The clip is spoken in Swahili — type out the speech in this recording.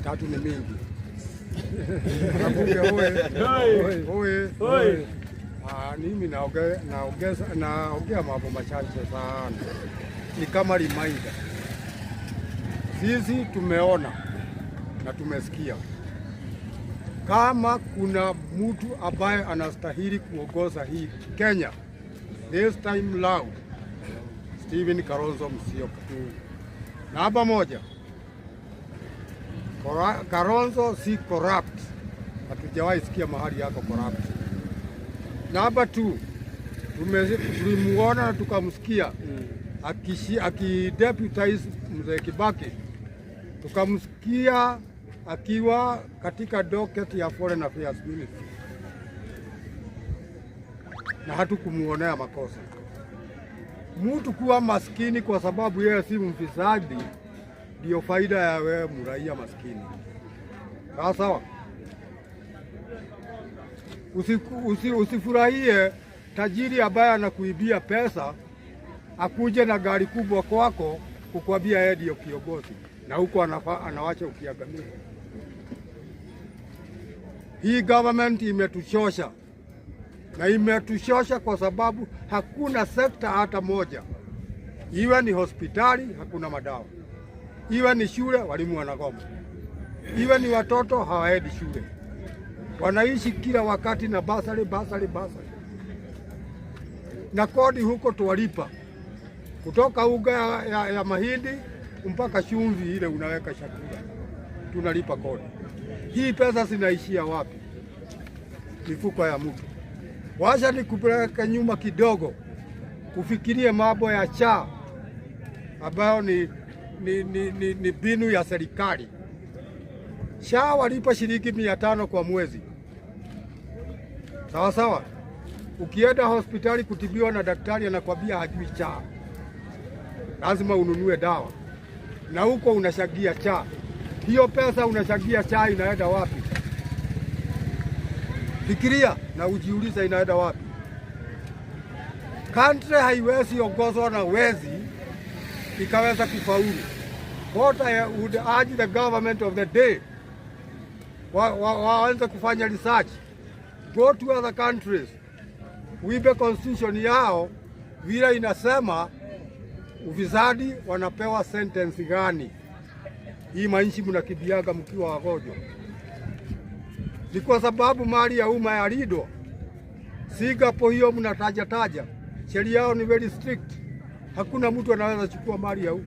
Tatu ni mingi. Mimi naongea mambo machache sana, ni kama reminder. Sisi tumeona na tumesikia kama kuna mtu ambaye anastahili kuongoza hii Kenya this time loud, Stephen Kalonzo Musyoka. Namba moja, Kalonzo si corrupt. Hatujawahi sikia mahali yako corrupt. Namba 2, tulimuona na tukamsikia akideputize Mzee Kibaki, tukamsikia akiwa katika docket ya Foreign Affairs Ministry na hatukumuonea makosa. Mtu kuwa maskini kwa sababu yeye si mfisadi ndio faida ya wewe mraia maskini. Sawa sawa. Usifurahie tajiri ambaye anakuibia pesa akuje na gari kubwa kwako kukwambia yeye ndio kiongozi na huko anawacha ukiangamia. Hii government imetuchosha, na imetuchosha kwa sababu hakuna sekta hata moja, iwe ni hospitali hakuna madawa, iwe ni shule walimu wanagoma, iwe ni watoto hawaendi shule, wanaishi kila wakati na basari, na kodi huko tuwalipa kutoka unga ya mahindi mpaka chumvi ile unaweka chakula, tunalipa kodi. Hii pesa zinaishia wapi? Mifuko ya mtu. Wacha nikupeleke nyuma kidogo, ufikirie mambo ya SHA ambayo ni binu ya serikali. SHA walipa shilingi 500 kwa mwezi, sawa sawa. Ukienda hospitali kutibiwa na daktari anakwambia hajui SHA, lazima ununue dawa, na huko unashagia SHA. Hiyo pesa unashagia SHA inaenda wapi? Fikiria na ujiuliza inaenda wapi. Country haiwezi ongozwa na wezi ikaweza kufaulu. What I would urge the government of the day, waanze kufanya research, go to other countries, uibe constitution yao vile inasema ufisadi wanapewa sentence gani. Hii manchi mnakibiaga mkiwa wagonjwa ni kwa sababu mali ya umma yalindwa. Singapore hiyo mnataja, sheria yao ni very strict, hakuna mtu anaweza chukua mali ya umma.